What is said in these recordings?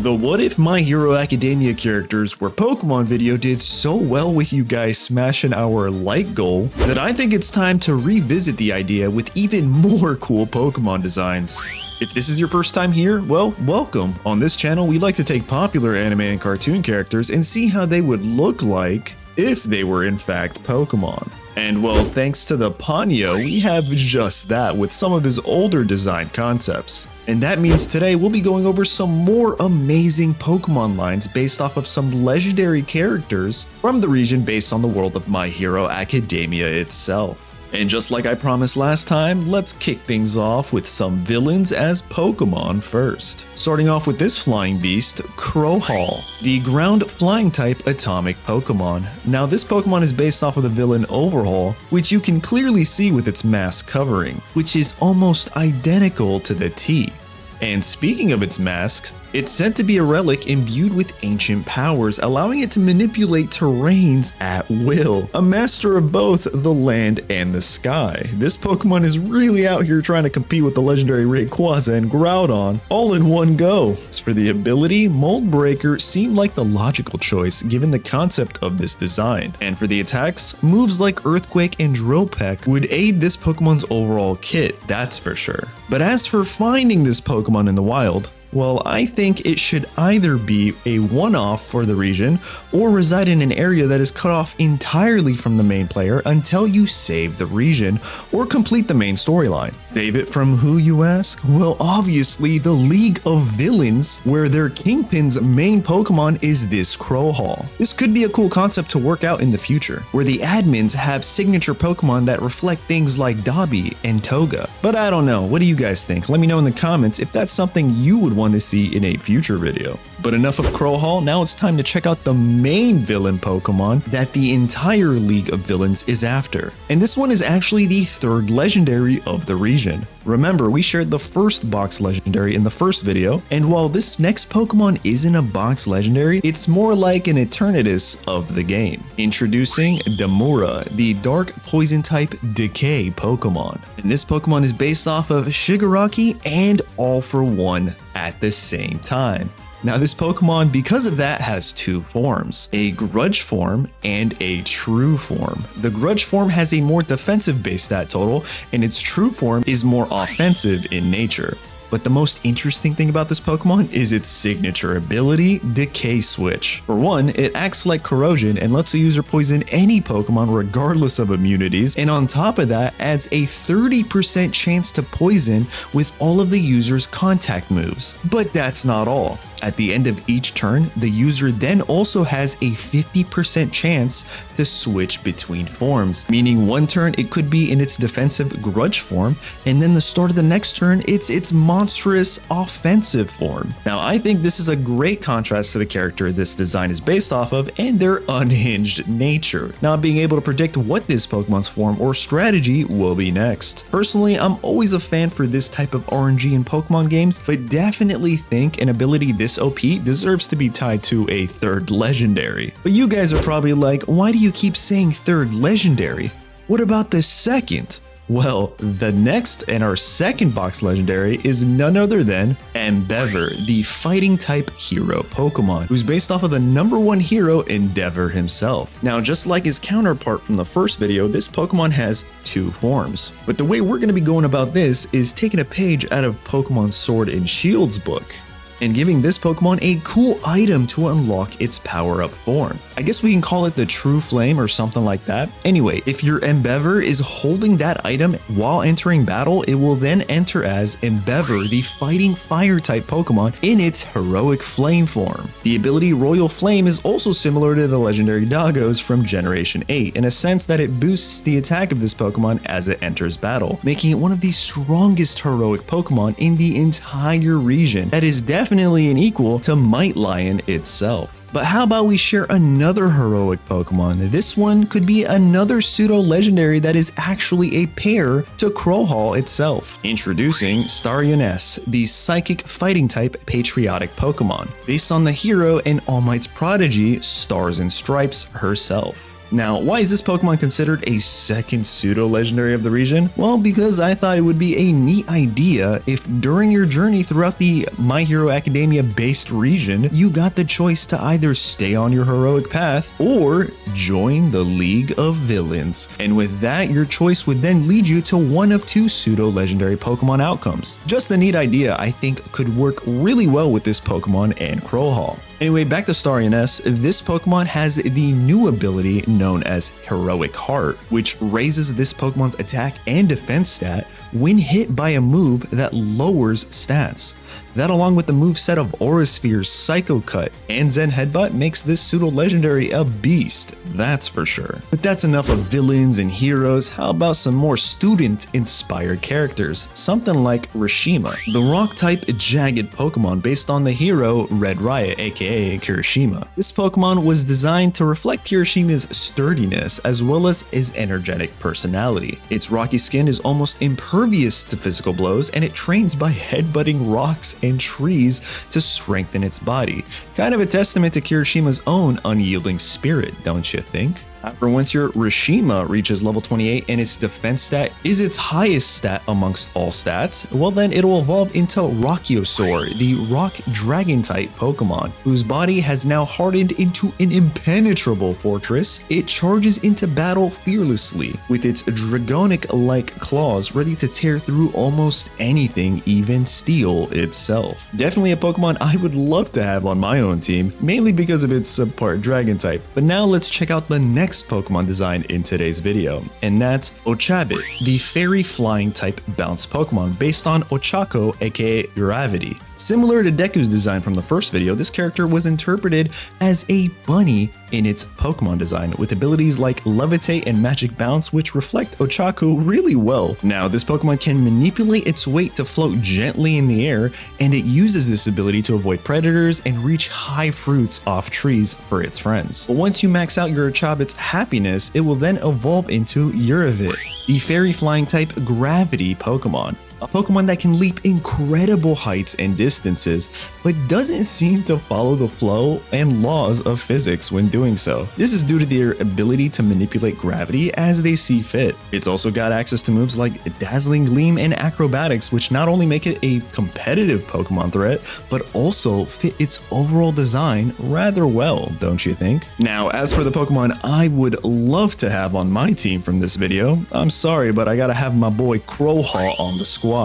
The What If My Hero Academia characters were Pokemon video did so well with you guys smashing our like goal that I think it's time to revisit the idea with even more cool Pokemon designs. If this is your first time here, well, welcome. On this channel, we like to take popular anime and cartoon characters and see how they would look like if they were in fact Pokemon. And well, thanks to the Panio, we have just that with some of his older design concepts. And that means today we'll be going over some more amazing Pokemon lines based off of some legendary characters from the region based on the world of My Hero Academia itself. And just like I promised last time, let's kick things off with some villains as Pokemon first. Starting off with this flying beast, Crowhall, the ground flying type atomic Pokemon. Now this Pokemon is based off of the villain Overhaul, which you can clearly see with its mask covering, which is almost identical to the T. And speaking of its masks, it's said to be a relic imbued with ancient powers, allowing it to manipulate terrains at will. A master of both the land and the sky. This Pokemon is really out here trying to compete with the legendary Rayquaza and Groudon all in one go. As for the ability, Mold Breaker seemed like the logical choice given the concept of this design. And for the attacks, moves like Earthquake and Drill Peck would aid this Pokemon's overall kit, that's for sure. But as for finding this Pokemon in the wild, well, I think it should either be a one-off for the region or reside in an area that is cut off entirely from the main player until you save the region or complete the main storyline. Save it from who, you ask? Well, obviously the League of Villains, where their Kingpin's main Pokemon is this Crowhall. This could be a cool concept to work out in the future, where the admins have signature Pokemon that reflect things like Dobby and Toga. But I don't know, what do you guys think? Let me know in the comments if that's something you would want to see in a future video. But enough of Crowhall, now it's time to check out the main villain Pokemon that the entire League of Villains is after. And this one is actually the third legendary of the region. Remember, we shared the first box legendary in the first video, and while this next Pokemon isn't a box legendary, it's more like an Eternatus of the game. Introducing Damura, the dark poison type decay Pokemon. And this Pokemon is based off of Shigaraki and All for One at the same time. Now this Pokemon, because of that, has two forms, a Grudge form and a True form. The Grudge form has a more defensive base stat total, and its True form is more offensive in nature. But the most interesting thing about this Pokemon is its signature ability, Decay Switch. For one, it acts like corrosion and lets the user poison any Pokemon regardless of immunities, and on top of that, adds a 30% chance to poison with all of the user's contact moves. But that's not all. At the end of each turn, the user then also has a 50% chance to switch between forms, meaning one turn it could be in its defensive Grudge form, and then the start of the next turn it's its monstrous offensive form. Now I think this is a great contrast to the character this design is based off of and their unhinged nature, not being able to predict what this Pokemon's form or strategy will be next. Personally, I'm always a fan for this type of RNG in Pokemon games, but definitely think an ability this OP deserves to be tied to a third legendary. But you guys are probably like, why do you keep saying third legendary? What about the second? Well, the next and our second box legendary is none other than Endeavor, the fighting type hero Pokemon, who's based off of the #1 hero Endeavor himself. Now, just like his counterpart from the first video, this Pokemon has two forms. But the way we're going to be going about this is taking a page out of Pokemon Sword and Shield's book and giving this Pokemon a cool item to unlock its power-up form. I guess we can call it the True Flame or something like that. Anyway, if your Endeavor is holding that item while entering battle, it will then enter as Endeavor, the fighting fire-type Pokemon in its heroic flame form. The ability Royal Flame is also similar to the legendary Doggos from Generation 8 in a sense that it boosts the attack of this Pokemon as it enters battle, making it one of the strongest heroic Pokemon in the entire region that is definitely an equal to Might Lion itself. But how about we share another heroic Pokemon? This one could be another pseudo-legendary that is actually a pair to Crowhall itself. Introducing Starioness, the psychic fighting type patriotic Pokemon, based on the hero and All Might's prodigy, Stars and Stripes herself. Now, why is this Pokemon considered a second pseudo-legendary of the region? Well, because I thought it would be a neat idea if during your journey throughout the My Hero Academia based region, you got the choice to either stay on your heroic path or join the League of Villains. And with that, your choice would then lead you to one of two pseudo-legendary Pokemon outcomes. Just a neat idea I think could work really well with this Pokemon and Crowhall. Anyway, back to Starry S, this Pokemon has the new ability known as Heroic Heart, which raises this Pokemon's attack and defense stat when hit by a move that lowers stats. That, along with the moveset of Aura Sphere's Psycho Cut and Zen Headbutt, makes this pseudo-legendary a beast, that's for sure. But that's enough of villains and heroes. How about some more student-inspired characters? Something like Rashima, the rock-type jagged Pokemon based on the hero Red Riot, aka Kirishima. This Pokemon was designed to reflect Kirishima's sturdiness as well as his energetic personality. Its rocky skin is almost impervious to physical blows, and it trains by headbutting rocks and trees to strengthen its body. Kind of a testament to Kirishima's own unyielding spirit, don't you think? However, once your Rashima reaches level 28 and its defense stat is its highest stat amongst all stats, well then it'll evolve into Rocchiosaur, the rock dragon type Pokemon, whose body has now hardened into an impenetrable fortress. It charges into battle fearlessly, with its dragonic-like claws ready to tear through almost anything, even steel itself. Definitely a Pokemon I would love to have on my own team, mainly because of its subpart dragon type. But now let's check out the next Pokemon design in today's video, and that's Ochabit, the fairy flying type bounce Pokemon based on Ochako, aka Gravity. Similar to Deku's design from the first video, this character was interpreted as a bunny in its Pokemon design, with abilities like Levitate and Magic Bounce, which reflect Ochako really well. Now, this Pokemon can manipulate its weight to float gently in the air, and it uses this ability to avoid predators and reach high fruits off trees for its friends. But once you max out your Ochabit's happiness, it will then evolve into Uravit, the fairy flying type Gravity Pokemon. A Pokemon that can leap incredible heights and distances, but doesn't seem to follow the flow and laws of physics when doing so. This is due to their ability to manipulate gravity as they see fit. It's also got access to moves like Dazzling Gleam and Acrobatics, which not only make it a competitive Pokemon threat, but also fit its overall design rather well, don't you think? Now, as for the Pokemon I would love to have on my team from this video, I'm sorry, but I gotta have my boy Crowhall on the squad.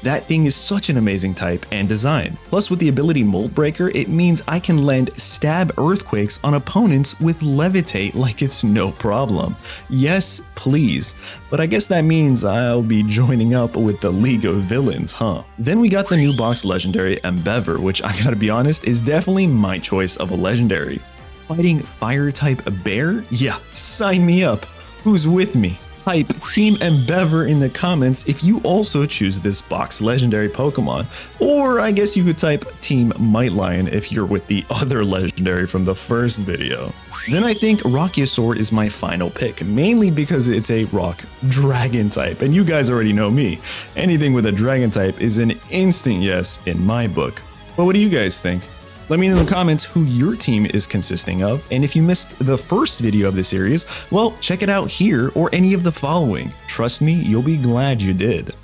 That thing is such an amazing type and design. Plus, with the ability Mold Breaker, it means I can land stab earthquakes on opponents with Levitate like it's no problem. Yes, please. But I guess that means I'll be joining up with the League of Villains, huh? Then we got the new box legendary Embever, which I gotta be honest is definitely my choice of a legendary. Fighting fire type bear? Yeah, sign me up. Who's with me? Type Team Embever in the comments if you also choose this box legendary Pokemon. Or I guess you could type Team Might Lion if you're with the other legendary from the first video. Then I think Rocchiosaur is my final pick, mainly because it's a rock dragon type, and you guys already know me. Anything with a dragon type is an instant yes in my book. But what do you guys think? Let me know in the comments who your team is consisting of, and if you missed the first video of the series, well, check it out here or any of the following. Trust me, you'll be glad you did.